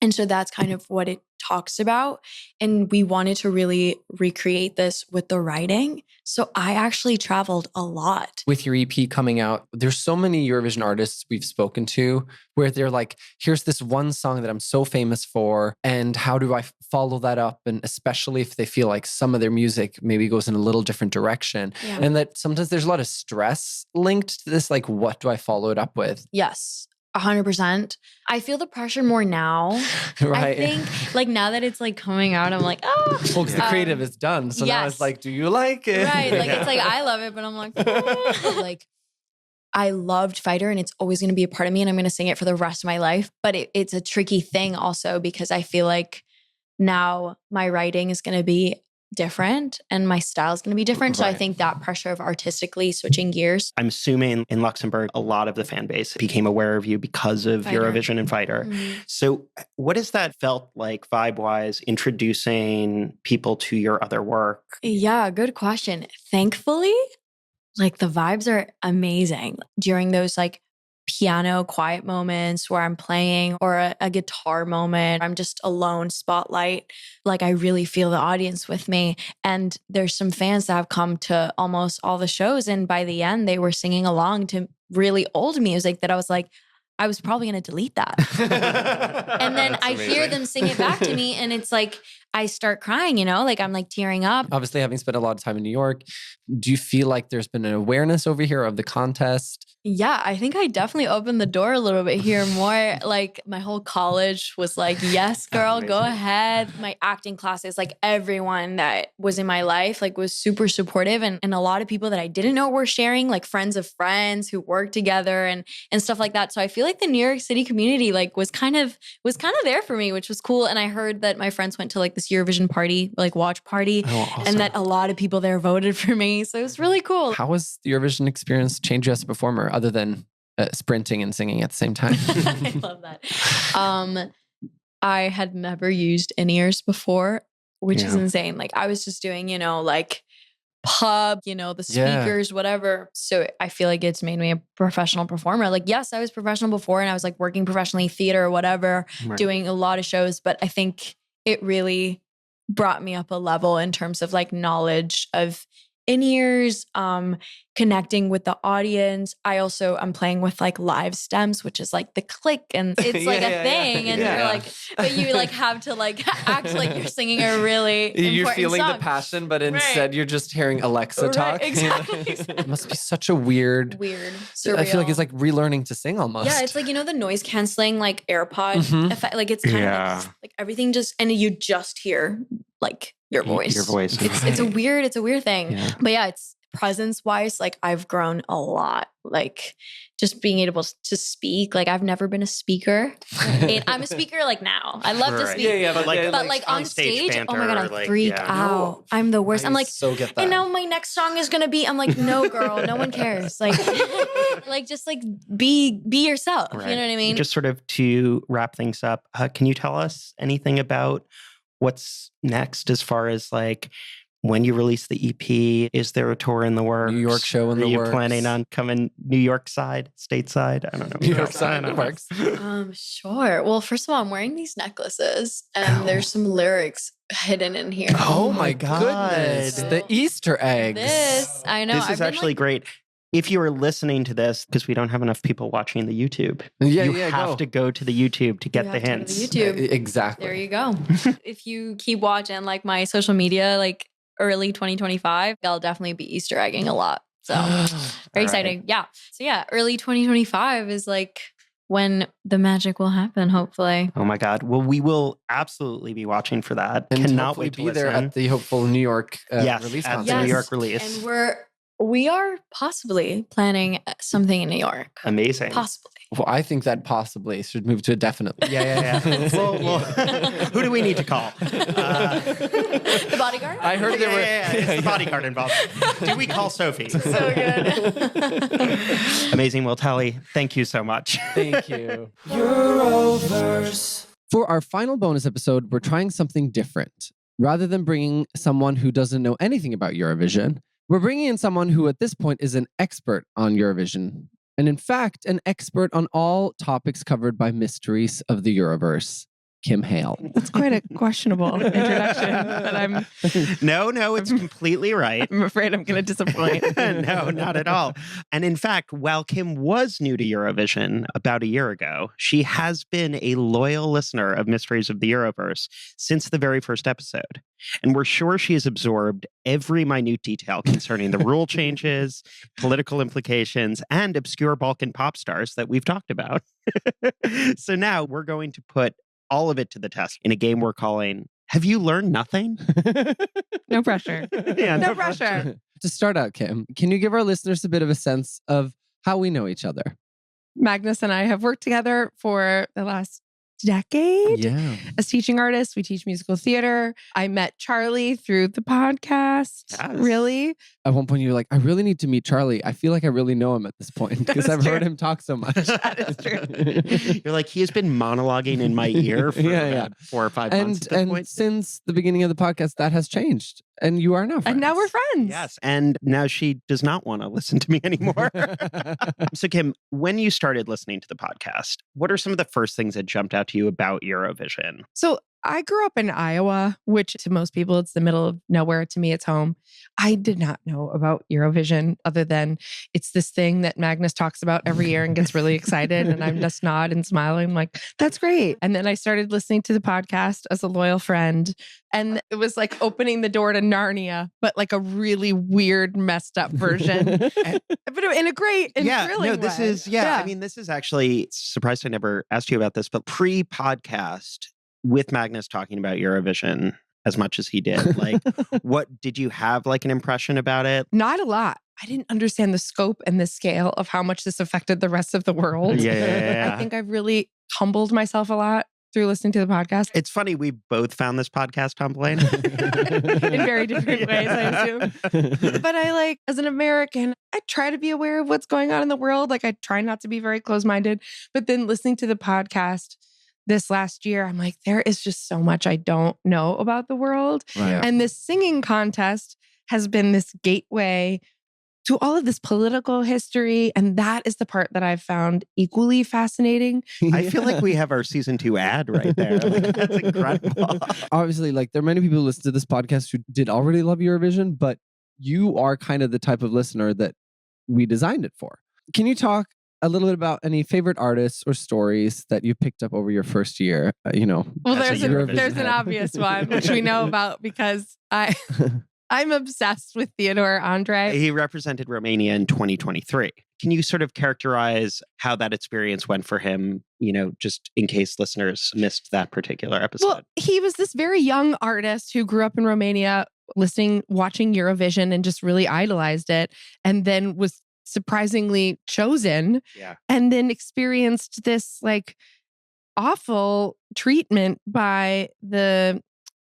And so that's kind of what it talks about. And we wanted to really recreate this with the writing. So I actually traveled a lot. With your EP coming out, there's so many Eurovision artists we've spoken to where they're like, here's this one song that I'm so famous for. And how do I follow that up? And especially if they feel like some of their music maybe goes in a little different direction. Yeah. And that sometimes there's a lot of stress linked to this. Like, what do I follow it up with? Yes. 100%. I feel the pressure more now. Right. I think like now that it's like coming out, I'm like, oh. Well, because the creative is done. So now it's yes. like, do you like it? Right. Like it's like, I love it, but I'm like, oh. Like I loved Fighter and it's always going to be a part of me and I'm going to sing it for the rest of my life. But it's a tricky thing also because I feel like now my writing is going to be different and my style is going to be different. So I think that pressure of artistically switching gears. I'm assuming in Luxembourg, a lot of the fan base became aware of you because of Fighter. Eurovision and Fighter. Mm-hmm. So what has that felt like vibe-wise, introducing people to your other work? Yeah, good question. Thankfully, like the vibes are amazing during those like piano quiet moments where I'm playing or a guitar moment. I'm just alone, spotlight. Like I really feel the audience with me. And there's some fans that have come to almost all the shows. And by the end, they were singing along to really old music that I was like, I was probably going to delete that. And then I hear them sing it back to me and it's like, I start crying, you know, like I'm like tearing up. Obviously, having spent a lot of time in New York, do you feel like there's been an awareness over here of the contest? Yeah, I think I definitely opened the door a little bit here more. Like my whole college was like, yes, girl, go ahead. My acting classes, like everyone that was in my life, like was super supportive. And a lot of people that I didn't know were sharing, like friends of friends who worked together and stuff like that. So I feel like the New York City community like was kind of there for me, which was cool. And I heard that my friends went to like this Eurovision party, like watch party, and that a lot of people there voted for me. So it was really cool. How has the Eurovision experience changed you as a performer other than sprinting and singing at the same time? I love that. I had never used in-ears before, which is insane. Like I was just doing, you know, like pub, you know, the speakers, whatever. So I feel like it's made me a professional performer. Like, yes, I was professional before and I was like working professionally, theater or whatever, doing a lot of shows. But I think it really brought me up a level in terms of like knowledge of in-ears, connecting with the audience. I'm playing with like live stems, which is like the click and it's like a thing. And you're like, but you like have to like act like you're singing a really important You're feeling song. the passion, but instead you're just hearing Alexa talk. Exactly. It must be such a weird, surreal. I feel like it's like relearning to sing almost. Yeah, it's like, you know, the noise canceling like AirPod effect. Like it's kind of like everything just, and you just hear like your voice. It's a weird thing. Yeah. But yeah, it's presence wise, like I've grown a lot. Like just being able to speak. Like I've never been a speaker. I'm a speaker like now. I love to speak. Yeah, but like on stage, banter, oh my God, I like, freak out. No. I'm the worst. I'm like, so get that. And now my next song is gonna be, I'm like, no girl, no one cares. Like, like just like be yourself. Right. You know what I mean? Just sort of to wrap things up, can you tell us anything about what's next as far as like when you release the EP? Is there a tour in the works? New York show in the works? Are you planning on coming New York side, stateside? I don't know. New York side in the works. Sure. Well, first of all, I'm wearing these necklaces and there's some lyrics hidden in here. Oh my goodness. The Easter eggs. I know. This is actually great. If you are listening to this, because we don't have enough people watching the YouTube, you have to go to the YouTube to get the hints. Exactly. There you go. If you keep watching like my social media, like early 2025, I'll definitely be Easter egging a lot. So very exciting. Right. Yeah. So yeah, early 2025 is like when the magic will happen, hopefully. Oh my God. Well, we will absolutely be watching for that. And cannot wait to be there at the hopeful New York release concert. The New York release. And we are possibly planning something in New York. Amazing. Possibly. Well, I think that possibly should move to a definitely. Yeah. well, who do we need to call? The bodyguard? I heard there were... it's the bodyguard involved. Do we call Sophie? So good. Amazing. Well, Tali, thank you so much. Thank you. Euroverse. For our final bonus episode, we're trying something different. Rather than bringing someone who doesn't know anything about Eurovision, we're bringing in someone who at this point is an expert on Eurovision, and in fact, an expert on all topics covered by Mysteries of the Euroverse. Kim Hale. It's quite a questionable introduction, but I'm No, it's completely right. I'm afraid I'm going to disappoint. No, not at all. And in fact, while Kim was new to Eurovision about a year ago, she has been a loyal listener of Mysteries of the Euroverse since the very first episode. And we're sure she has absorbed every minute detail concerning the rule changes, political implications, and obscure Balkan pop stars that we've talked about. So now we're going to put all of it to the test in a game we're calling Have You Learned Nothing? No pressure. Yeah, No pressure. To start out, Kim, can you give our listeners a bit of a sense of how we know each other? Magnus and I have worked together for the last decade Yeah. as teaching artists. We teach musical theater. I met Charlie through the podcast. Yes. Really? At one point, you were like, I really need to meet Charlie. I feel like I really know him at this point because is I've heard true. him talk so much. That is true. You're like, he has been monologuing in my ear for Yeah, about 4 or 5 months at this And point. since the beginning of the podcast, that has changed. And you are now friends. And now we're friends. Yes. And now she does not want to listen to me anymore. So, Kim, when you started listening to the podcast, what are some of the first things that jumped out to you about Eurovision? So I grew up in Iowa, which to most people, it's the middle of nowhere. To me, it's home. I did not know about Eurovision other than it's this thing that Magnus talks about every year and gets really excited. And I'm just nod and smiling like, that's great. And then I started listening to the podcast as a loyal friend. And it was like opening the door to Narnia, but like a really weird, messed up version. But in a great and thrilling way. This is, I mean, this is actually, surprised I never asked you about this, but pre-podcast with Magnus talking about Eurovision as much as he did, like, what did you have like an impression about it? Not a lot. I didn't understand the scope and the scale of how much this affected the rest of the world. Yeah. I think I've really humbled myself a lot through listening to the podcast. It's funny, we both found this podcast humbling. In very different ways, I assume. But I like, as an American, I try to be aware of what's going on in the world. Like, I try not to be very close-minded. But then listening to the podcast this last year, I'm like, there is just so much I don't know about the world. Right. And this singing contest has been this gateway to all of this political history. And that is the part that I've found equally fascinating. I feel like we have our season 2 ad right there. Like, that's incredible. Obviously, like there are many people who listen to this podcast who did already love Eurovision, but you are kind of the type of listener that we designed it for. Can you talk a little bit about any favorite artists or stories that you picked up over your first year? Well, As a Eurovision there's an head. obvious one, which we know about because I'm obsessed with Theodore Andre. He represented Romania in 2023. Can you sort of characterize how that experience went for him, just in case listeners missed that particular episode? Well, he was this very young artist who grew up in Romania, watching Eurovision and just really idolized it, and then was surprisingly chosen, and then experienced this like awful treatment by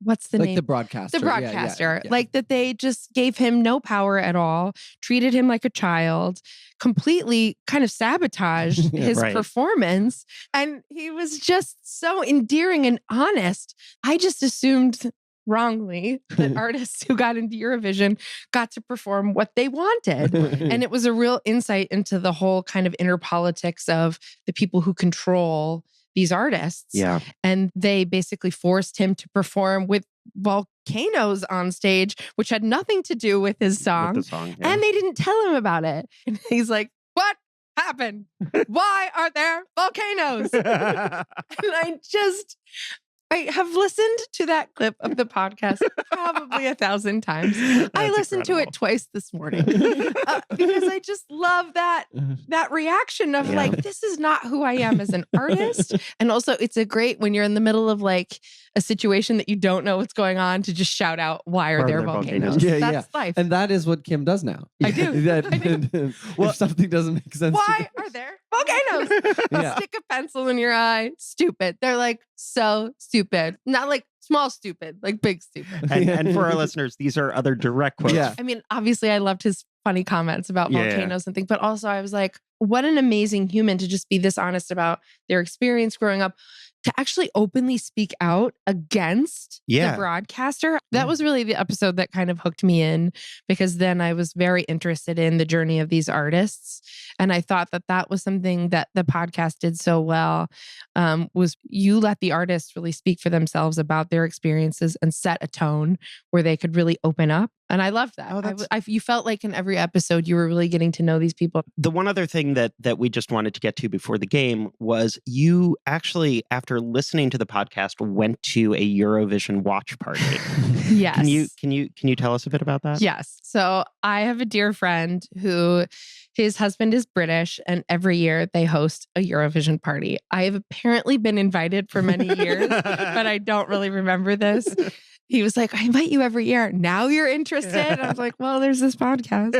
what's the name? The broadcaster. The broadcaster. Yeah. Like that they just gave him no power at all, treated him like a child, completely kind of sabotaged his performance. And he was just so endearing and honest. I just assumed wrongly that artists who got into Eurovision got to perform what they wanted. And it was a real insight into the whole kind of inner politics of the people who control these artists. Yeah. And they basically forced him to perform with volcanoes on stage, which had nothing to do with his song. With the song, yeah. And they didn't tell him about it. And he's like, what happened? Why are there volcanoes? And I have listened to that clip of the podcast probably 1,000 times. I listened to it twice this morning because I just love that reaction of like, this is not who I am as an artist. And also it's a great when you're in the middle of like a situation that you don't know what's going on to just shout out, why are there volcanoes? That's life. And that is what Kim does now. I do. If something doesn't make sense. Why are there volcanoes? Stick a pencil in your eye. Stupid. They're like so stupid. Not like small stupid, like big stupid. And for our listeners, these are other direct quotes. Yeah. I mean, obviously I loved his funny comments about volcanoes and things, but also I was like, what an amazing human to just be this honest about their experience growing up. to actually openly speak out against the broadcaster. That was really the episode that kind of hooked me in, because then I was very interested in the journey of these artists. And I thought that that was something that the podcast did so well, was you let the artists really speak for themselves about their experiences and set a tone where they could really open up. And I loved that. You felt like in every episode you were really getting to know these people. The one other thing that we just wanted to get to before the game was you actually, after listening to the podcast, went to a Eurovision watch party. Yes. Can you tell us a bit about that? Yes. So I have a dear friend who his husband is British, and every year they host a Eurovision party. I have apparently been invited for many years, but I don't really remember this. He was like, I invite you every year. Now you're interested? I was like, well, there's this podcast.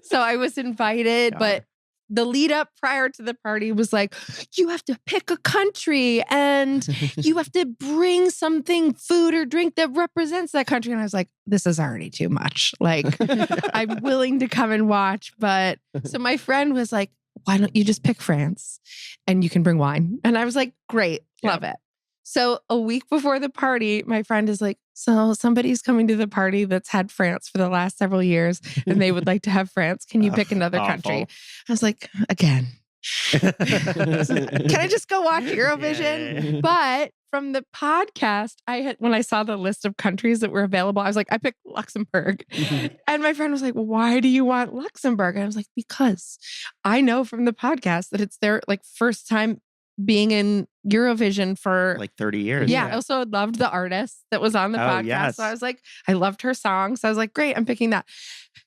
So I was invited, but the lead up prior to the party was like, you have to pick a country and you have to bring something, food or drink that represents that country. And I was like, this is already too much. Like, I'm willing to come and watch. But so my friend was like, why don't you just pick France and you can bring wine? And I was like, great, love it. So a week before the party, my friend is like, so somebody's coming to the party that's had France for the last several years and they would like to have France. Can you pick another country? I was like, again, can I just go watch Eurovision? But from the podcast, when I saw the list of countries that were available, I was like, I picked Luxembourg. And my friend was like, why do you want Luxembourg? And I was like, because I know from the podcast that it's their like first time being in Eurovision for like 30 years. Yeah. I also loved the artist that was on the podcast. Yes. So I was like, I loved her song. So I was like, great, I'm picking that.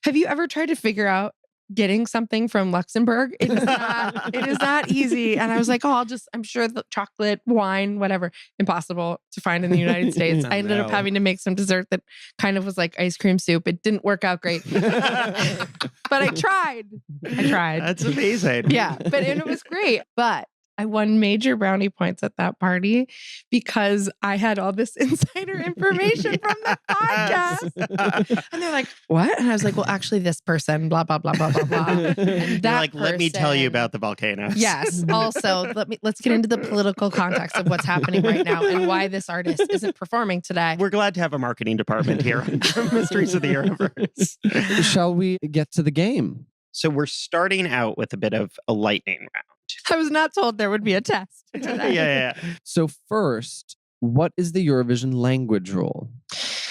Have you ever tried to figure out getting something from Luxembourg? It is not easy. And I was like, I'm sure the chocolate, wine, whatever, impossible to find in the United States. I ended up having to make some dessert that kind of was like ice cream soup. It didn't work out great. But I tried. That's amazing. Yeah. And it was great. But I won major brownie points at that party because I had all this insider information from the podcast. And they're like, what? And I was like, well, actually this person, blah, blah, blah, blah, blah, blah. And that like, let me tell you about the volcanoes. Yes. Also, let's get into the political context of what's happening right now and why this artist isn't performing today. We're glad to have a marketing department here on Mysteries of the Universe. Shall we get to the game? So we're starting out with a bit of a lightning round. I was not told there would be a test today. Yeah. So first, what is the Eurovision language rule?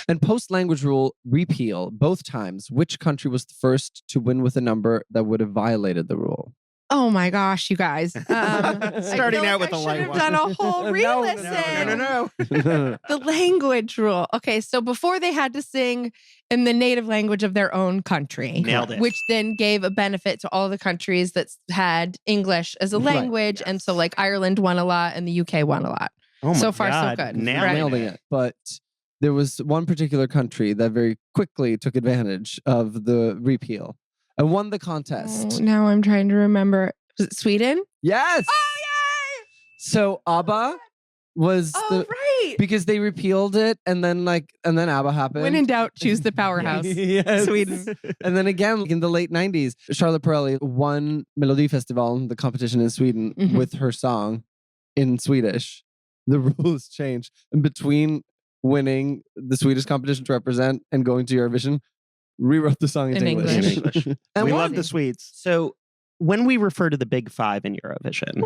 And post-language rule repeal, both times, which country was the first to win with a number that would have violated the rule? Oh my gosh, you guys. Starting out with a light one. I should have done a whole re-listen. No. The language rule. Okay, so before they had to sing in the native language of their own country. Nailed it. Which then gave a benefit to all the countries that had English as a language. Right. And so like Ireland won a lot and the UK won a lot. Oh my so far, God. so good. Nailing it. But there was one particular country that very quickly took advantage of the repeal and won the contest. Oh, now I'm trying to remember. Was it Sweden? Yes. Oh, yay! So ABBA was right. Because they repealed it and then ABBA happened. When in doubt, choose the powerhouse. Yes. Sweden. And then again, in the late 90s, Charlotte Perrelli won Melodifestivalen, the competition in Sweden, with her song in Swedish. The rules changed. And between winning the Swedish competition to represent and going to Eurovision, rewrote the song into English. And we love the Swedes. So when we refer to the Big Five in Eurovision,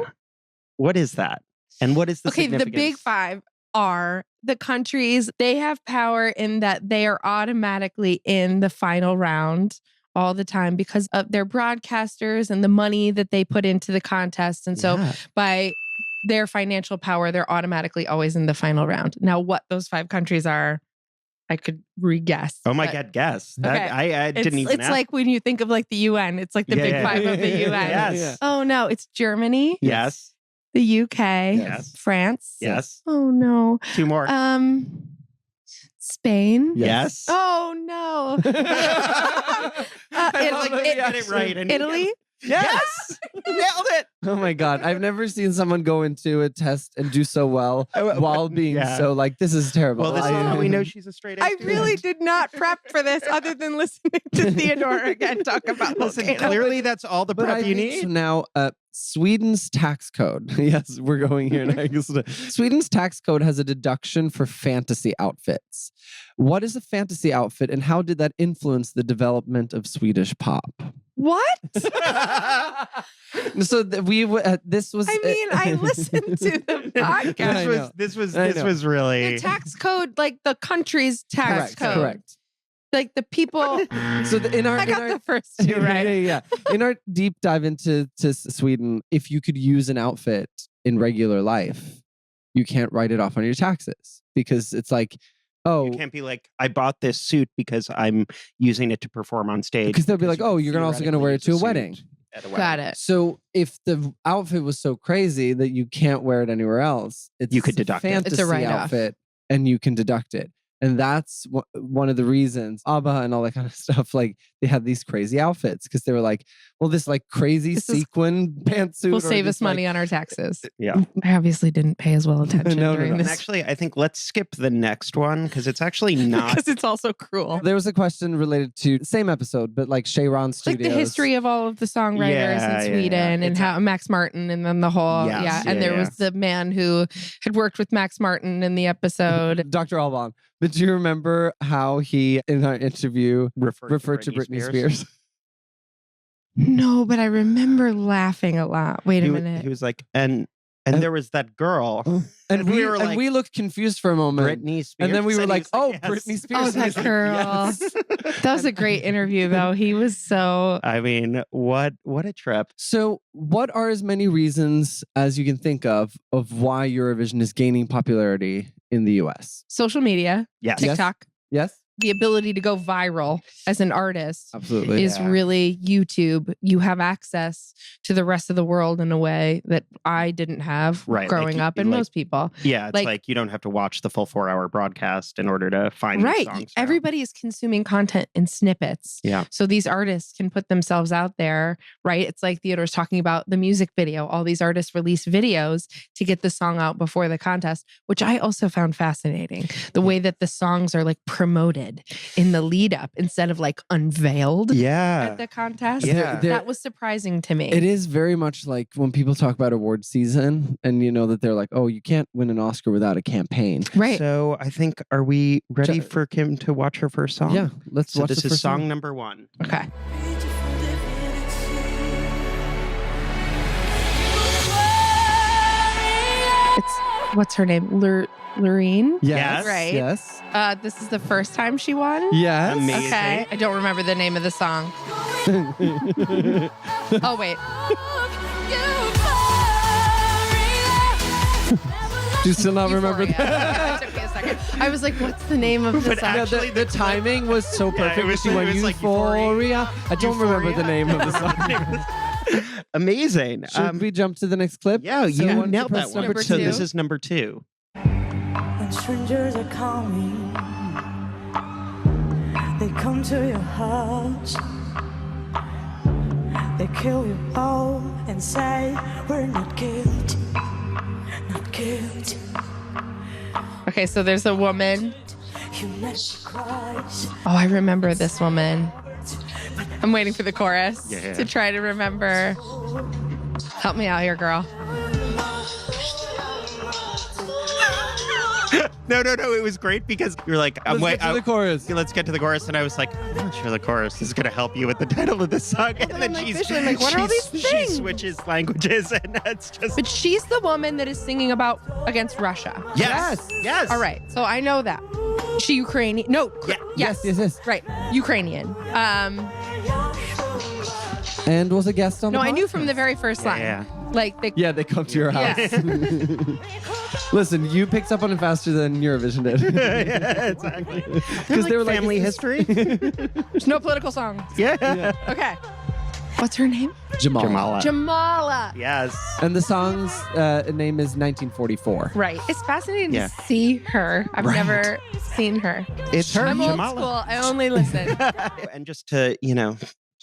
what is that? And what is the significance? The Big Five are the countries. They have power in that they are automatically in the final round all the time because of their broadcasters and the money that they put into the contest. And so by their financial power, they're automatically always in the final round. Now, what those 5 countries are, I could re-guess. Oh my God, guess. That, I didn't even It's ask. like when you think of like the UN. It's like the Big Five of the UN. Yes. Oh no, it's Germany. Yes. The UK. Yes. France. Yes. Oh no. 2 more. Spain. Yes. Oh no. I get it right. Italy. Yes! Nailed it! Oh my God. I've never seen someone go into a test and do so well while being so like, this is terrible. Well, this is how we know she's a straight A I student. really did not prep for this other than listening to Theodore again talk about Listen, volcanoes. clearly that's all the prep you need. So now, Sweden's tax code. Yes, we're going here next. Sweden's tax code has a deduction for fantasy outfits. What is a fantasy outfit and how did that influence the development of Swedish pop? What? So this was. I mean, I listened to the podcast. This was really The tax code, like the country's tax code. Correct. Like the people. So I got the first two right. Yeah. In our deep dive into Sweden, if you could use an outfit in regular life, you can't write it off on your taxes because it's like, oh, you can't be like, I bought this suit because I'm using it to perform on stage. Because they'll be like, oh, you're also going to wear it to a wedding. Got it. So if the outfit was so crazy that you can't wear it anywhere else, you could deduct it. It's a write-off. outfit, and you can deduct it. And that's one of the reasons ABBA and all that kind of stuff, like they had these crazy outfits because they were like, well, this like crazy sequin pantsuit will save us money on our taxes. Yeah. I obviously didn't pay as well attention during And this. actually, I think let's skip the next one because it's actually not. Because it's also cruel. There was a question related to same episode, but like Sharon Studios. Like the history of all of the songwriters in Sweden and how Max Martin and then the whole, And there was the man who had worked with Max Martin in the episode. Dr. Alban. But do you remember how he, in our interview, referred to Britney Spears? No, but I remember laughing a lot. Wait a minute. He was like, and there was that girl. And we were like, we looked confused for a moment. Britney Spears. And then we were like, oh, yes. Britney Spears. Oh, that girl. Yes. That was a great interview, though. He was so... I mean, what a trip. So what are as many reasons as you can think of why Eurovision is gaining popularity in the US? Social media. Yes. TikTok. Yes. The ability to go viral as an artist absolutely is really YouTube. You have access to the rest of the world in a way that I didn't have growing up and most people. Yeah, it's like you don't have to watch the full 4-hour broadcast in order to find these songs. Everybody is consuming content in snippets. Yeah. So these artists can put themselves out there, right? It's like Theodore's talking about the music video. All these artists release videos to get the song out before the contest, which I also found fascinating. The way that the songs are like promoted in the lead up instead of like unveiled at the contest. Yeah. That was surprising to me. It is very much like when people talk about award season and you know that they're like, oh, you can't win an Oscar without a campaign. Right. So I think, are we ready for Kim to watch her first song? Yeah. Let's watch this the first is song number 1. Okay. What's her name? Loreen? Yes. Right. Yes. This is the first time she won? Yes. Amazing. Okay. I don't remember the name of the song. Oh, wait. Do you still not remember Euphoria. that? It took me a second. I was like, what's the name of the song? actually, the timing was so perfect. it was She went like Euphoria. I don't remember the name of the song. Amazing. Should we jump to the next clip? Yeah, you want to nailed press that one. number So two? this is number 2. When strangers are coming, they come to your house. They kill you all and say we're not guilty, not guilty. Okay, so there's a woman. You let she cries. Oh, I remember this woman. I'm waiting for the chorus Yeah. to try to remember. Help me out here, girl. No. It was great because you're like, Let's get to the chorus. Let's get to the chorus. And I was like, I'm not sure the chorus is going to help you with the title of this song. And then I'm like, what are all these she things? switches languages. And that's just. But she's the woman that is singing about against Russia. Yes. All right, so I know that. She Ukrainian. No. Yes. Right. Ukrainian. And was a guest on the No, I knew podcast. from the very first line. Yeah. Like the Yeah, they come to your house. Yeah. Listen, you picked up on it faster than Eurovision did. Yeah, exactly. Because they were like, family is this- history. There's no political songs. Yeah. Okay. What's her name? Jamala. Jamala. Yes. And the song's name is 1944. Right. It's fascinating Yeah. to see her. I've never seen her. It's her, I'm old Jamala. school. I only listen. And just to,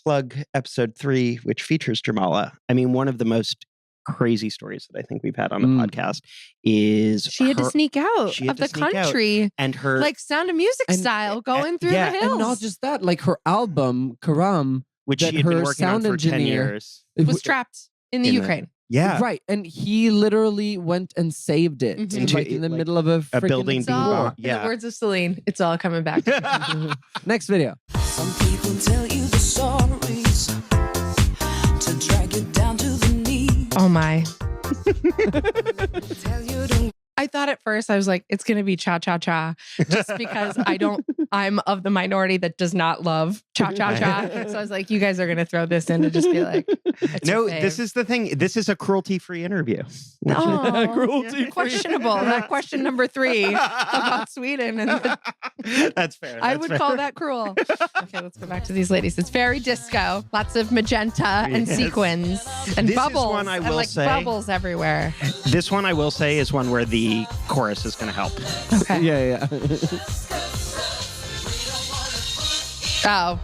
plug episode 3, which features Jamala. I mean, one of the most crazy stories that I think we've had on the podcast is she had to sneak out of the country and her like Sound of Music style going through the hills. And not just that, like her album, Karam, which she had been working on for 10 years. Was trapped in the Ukraine. Yeah. Right. And he literally went and saved it in the middle of a building being bomb. In the words of Celine, it's all coming back. Next video. Some people tell you the stories to drag you down to the knees. Oh my. Tell you to I thought at first, I was like, it's going to be cha-cha-cha just because I'm of the minority that does not love cha-cha-cha. So I was like, you guys are going to throw this in and just be like, no, this is the thing. This is a cruelty-free interview. Oh, Cruelty-free. questionable. That question number 3 about Sweden. And That's fair. I would call that cruel. Okay, let's go back to these ladies. It's very disco. Lots of magenta and sequins and This is bubbles. one I and will like say- bubbles everywhere. This one I will say is one where the chorus is going to help. Okay. Yeah. Oh.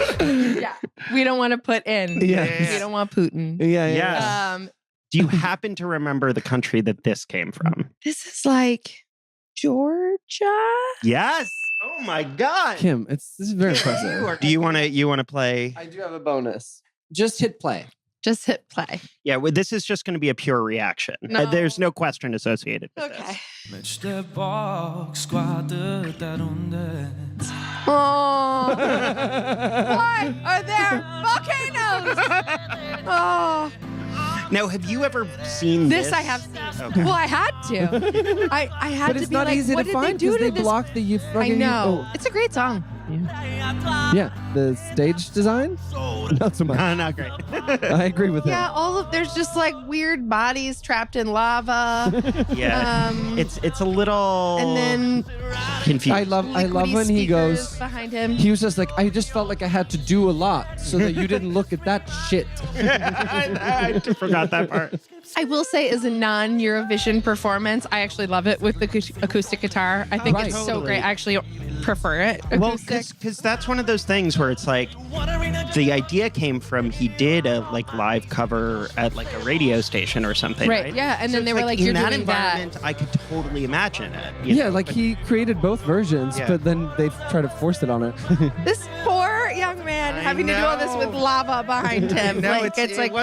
Yeah. We don't want to put in. Yes. We don't want Putin. Yeah. Yes. Do you happen to remember the country that this came from? This is like Georgia. Yes. Oh my God. Kim, this is very impressive. Do you want to play? I do have a bonus. Just hit play. Just hit play. Yeah, well, this is just going to be a pure reaction. No. There's no question associated with Okay. this. Oh. Why are there volcanoes? Oh. Now, have you ever seen this? This I have seen. Okay. Well, I had to. I had But to it's be not like, easy what to did find they do because to they this? blocked the I know. It's a great song. Yeah, the stage design, not so much. Not great. I agree with Yeah, there's just like weird bodies trapped in lava. Yeah, it's a little And then confusing. I love liquidy when he speakers goes. behind him. He was just like, I just felt like I had to do a lot so that you didn't look at that shit. I forgot that part. I will say, as a non-Eurovision performance, I actually love it with the acoustic guitar. I think Right. it's so Totally. great. I actually prefer it. Well, Acoustic. because that's one of those things where it's like the idea came from he did a like live cover at like a radio station or something, right? Yeah, and So then they it's were like, in "You're that doing that." environment, I could totally imagine it. you Yeah, know, like but- he created both versions, Yeah. but then they tried to force it on it. This poor young man I having to do all this with know. lava behind him. No, like it's like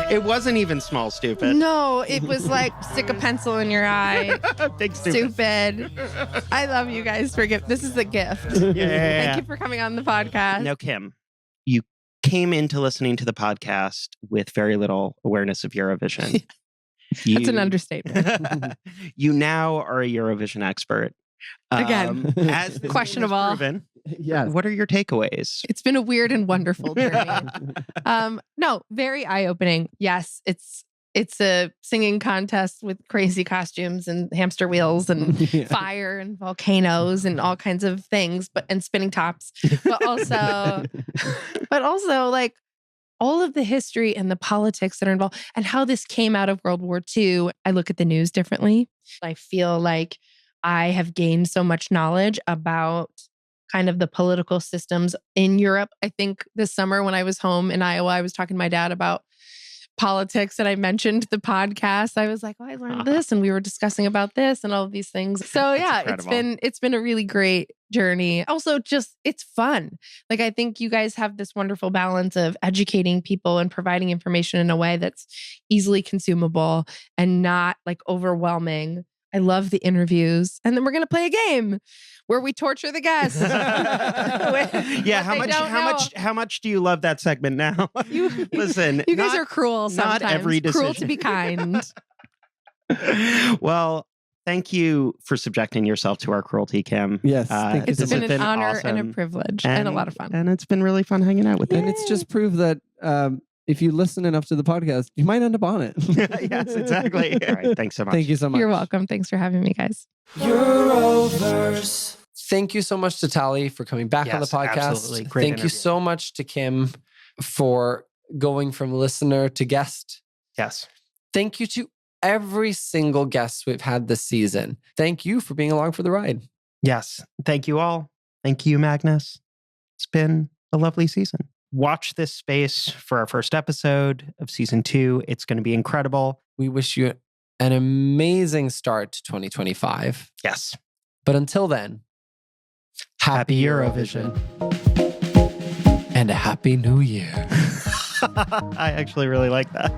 it wasn't even small stupid. no, it was like stick a pencil in your eye. Big stupid. Stupid. I love you guys for gift. This is a gift. Yeah. Thank you for coming on the podcast. Now, Kim, you came into listening to the podcast with very little awareness of Eurovision. That's an understatement. You now are a Eurovision expert. Again, as this questionable. has proven, Yeah. what are your takeaways? It's been a weird and wonderful journey. No, very eye-opening. Yes, it's a singing contest with crazy costumes and hamster wheels and Yeah. fire and volcanoes and all kinds of things, and spinning tops. But also like all of the history and the politics that are involved and how this came out of World War II. I look at the news differently. I feel like I have gained so much knowledge about kind of the political systems in Europe. I think this summer when I was home in Iowa, I was talking to my dad about politics and I mentioned the podcast. I was like, oh, I learned this and we were discussing about this and all of these things. So yeah, it's been a really great journey. Also, just it's fun. Like I think you guys have this wonderful balance of educating people and providing information in a way that's easily consumable and not like overwhelming. I love the interviews. And then we're going to play a game where we torture the guests. Yeah, how much do you love that segment now? Listen, You guys are cruel sometimes. not every Cruel to decision. be kind. Well, thank you for subjecting yourself to our cruelty, Kim. Yes, thank you It's so been much. an honor and awesome. a privilege and a lot of fun. And it's been really fun hanging out with you. And it's just proved that if you listen enough to the podcast, you might end up on it. Yes, exactly. All right, thanks so much. Thank you so much. You're welcome. Thanks for having me, guys. Euroverse. Thank you so much to Tali for coming back on the Yes, podcast. absolutely. Great Thank you interview. so much to Kim for going from listener to guest. Yes. Thank you to every single guest we've had this season. Thank you for being along for the ride. Yes. Thank you all. Thank you, Magnus. It's been a lovely season. Watch this space for our first episode of season 2. It's going to be incredible. We wish you an amazing start to 2025. Yes. But until then, happy Eurovision. And a happy new year. I actually really like that.